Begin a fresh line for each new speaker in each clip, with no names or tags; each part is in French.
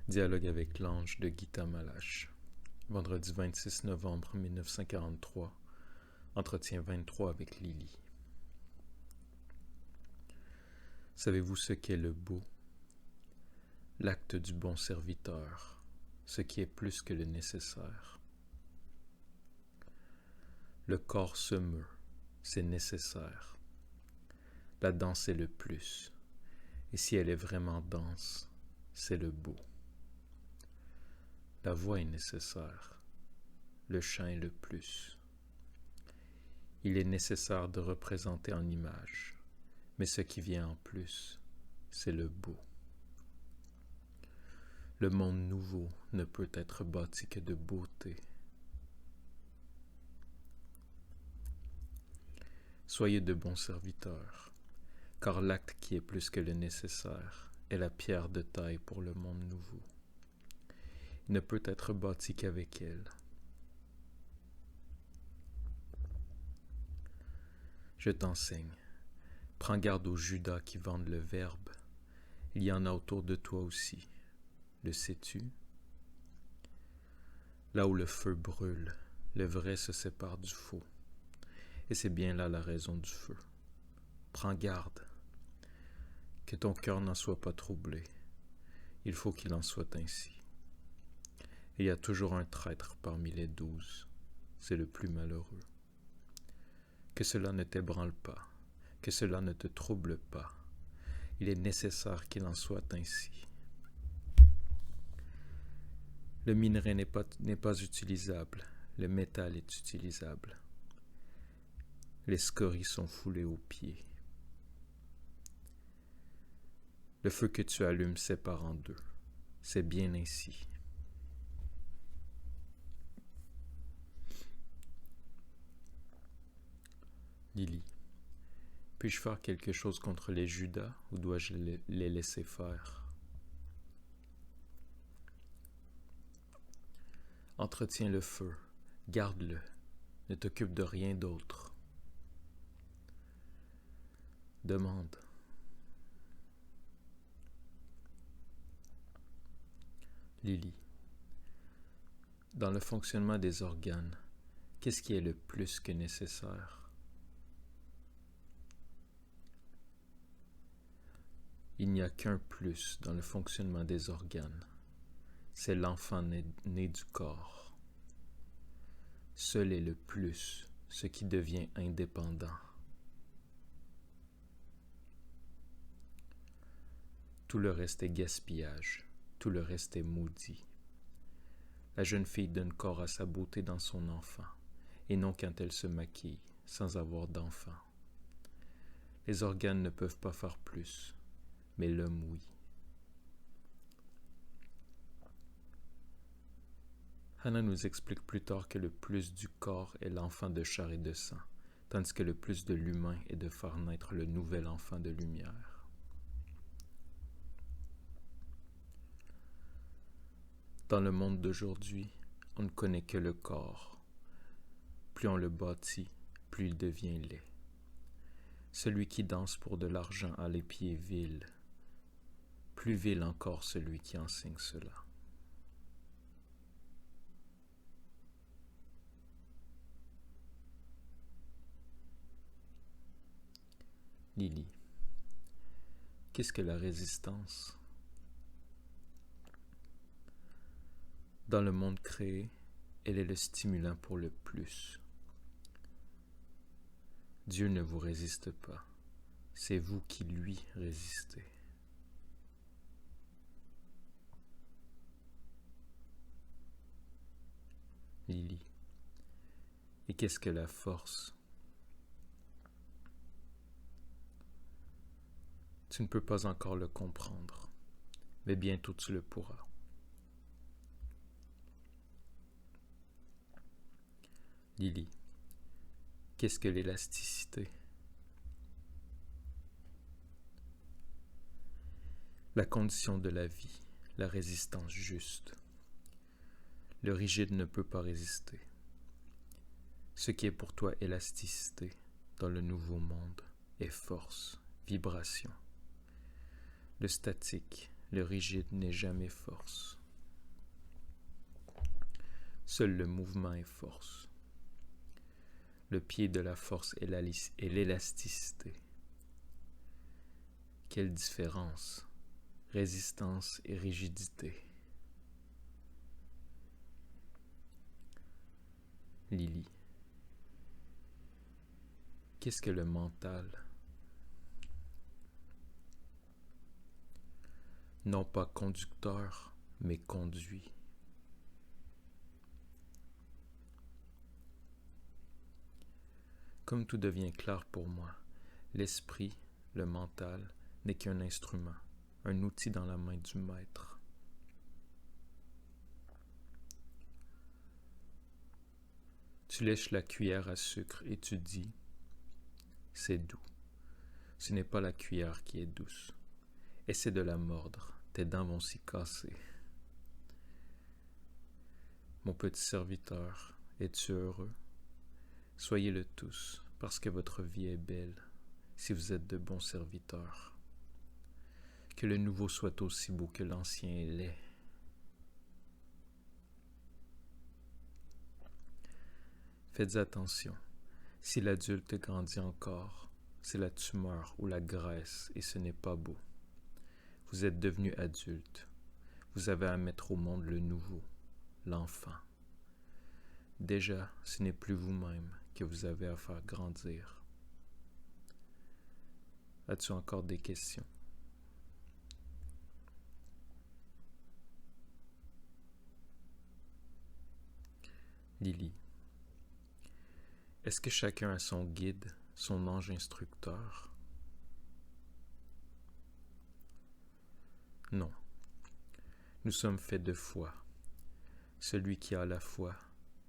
Dialogue avec l'ange de Gita Malache. Vendredi 26 novembre 1943. Entretien 23 avec Lily. Savez-vous ce qu'est le beau? L'acte du bon serviteur, ce qui est plus que le nécessaire. Le corps se meut, c'est nécessaire. La danse est le plus, et si elle est vraiment danse, c'est le beau. La voix est nécessaire, le chant est le plus. Il est nécessaire de représenter en image, mais ce qui vient en plus, c'est le beau. Le monde nouveau ne peut être bâti que de beauté. Soyez de bons serviteurs, car l'acte qui est plus que le nécessaire est la pierre de taille pour le monde nouveau. Il ne peut être bâti qu'avec elle. Je t'enseigne. Prends garde aux Judas qui vendent le verbe. Il y en a autour de toi aussi. Le sais-tu? Là où le feu brûle, le vrai se sépare du faux. Et c'est bien là la raison du feu. Prends garde. Que ton cœur n'en soit pas troublé. Il faut qu'il en soit ainsi. Il y a toujours un traître parmi les 12. C'est le plus malheureux. Que cela ne t'ébranle pas. Que cela ne te trouble pas. Il est nécessaire qu'il en soit ainsi. Le minerai n'est pas utilisable. Le métal est utilisable. Les scories sont foulées aux pieds. Le feu que tu allumes sépare en deux. C'est bien ainsi. Lily. Puis-je faire quelque chose contre les Judas ou dois-je les laisser faire? Entretiens le feu, garde-le, ne t'occupe de rien d'autre. Demande. Lily. Dans le fonctionnement des organes, qu'est-ce qui est le plus que nécessaire? Il n'y a qu'un plus dans le fonctionnement des organes. C'est l'enfant né du corps. Seul est le plus, ce qui devient indépendant. Tout le reste est gaspillage, tout le reste est maudit. La jeune fille donne corps à sa beauté dans son enfant, et non quand elle se maquille, sans avoir d'enfant. Les organes ne peuvent pas faire plus, mais l'homme oui. Hannah nous explique plus tard que le plus du corps est l'enfant de chair et de sang, tandis que le plus de l'humain est de faire naître le nouvel enfant de lumière. Dans le monde d'aujourd'hui, on ne connaît que le corps. Plus on le bâtit, plus il devient laid. Celui qui danse pour de l'argent a les pieds vils. Plus vil encore celui qui enseigne cela. Lily. Qu'est-ce que la résistance? Dans le monde créé, elle est le stimulant pour le plus. Dieu ne vous résiste pas, c'est vous qui lui résistez. Lily. Et qu'est-ce que la force? Tu ne peux pas encore le comprendre, mais bientôt tu le pourras. Lily. Qu'est-ce que l'élasticité? La condition de la vie, la résistance juste. Le rigide ne peut pas résister. Ce qui est pour toi élasticité dans le nouveau monde est force, vibration. Le statique, le rigide n'est jamais force. Seul le mouvement est force. Le pied de la force est l'élasticité. Quelle différence! Résistance et rigidité. Lily. Qu'est-ce que le mental? Non pas conducteur, mais conduit. Comme tout devient clair pour moi, l'esprit, le mental, n'est qu'un instrument, un outil dans la main du maître. Tu lèches la cuillère à sucre et tu dis « c'est doux ». Ce n'est pas la cuillère qui est douce. Essaie de la mordre, tes dents vont s'y casser. Mon petit serviteur, es-tu heureux? Soyez-le tous, parce que votre vie est belle, si vous êtes de bons serviteurs. Que le nouveau soit aussi beau que l'ancien est laid. Faites attention, si l'adulte grandit encore, c'est la tumeur ou la graisse et ce n'est pas beau. Vous êtes devenu adulte. Vous avez à mettre au monde le nouveau, l'enfant. Déjà, ce n'est plus vous-même que vous avez à faire grandir. As-tu encore des questions? Lily. Est-ce que chacun a son guide, son ange instructeur? Non. Nous sommes faits de foi. Celui qui a la foi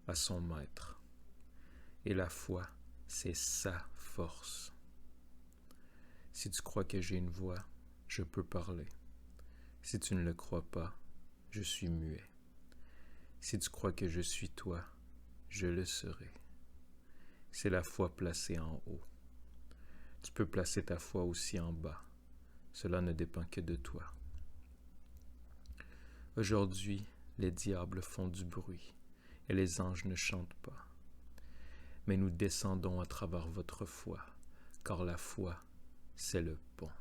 a son maître. Et la foi, c'est sa force. Si tu crois que j'ai une voix, je peux parler. Si tu ne le crois pas, je suis muet. Si tu crois que je suis toi, je le serai. C'est la foi placée en haut. Tu peux placer ta foi aussi en bas. Cela ne dépend que de toi. Aujourd'hui, les diables font du bruit et les anges ne chantent pas. Mais nous descendons à travers votre foi, car la foi, c'est le pont.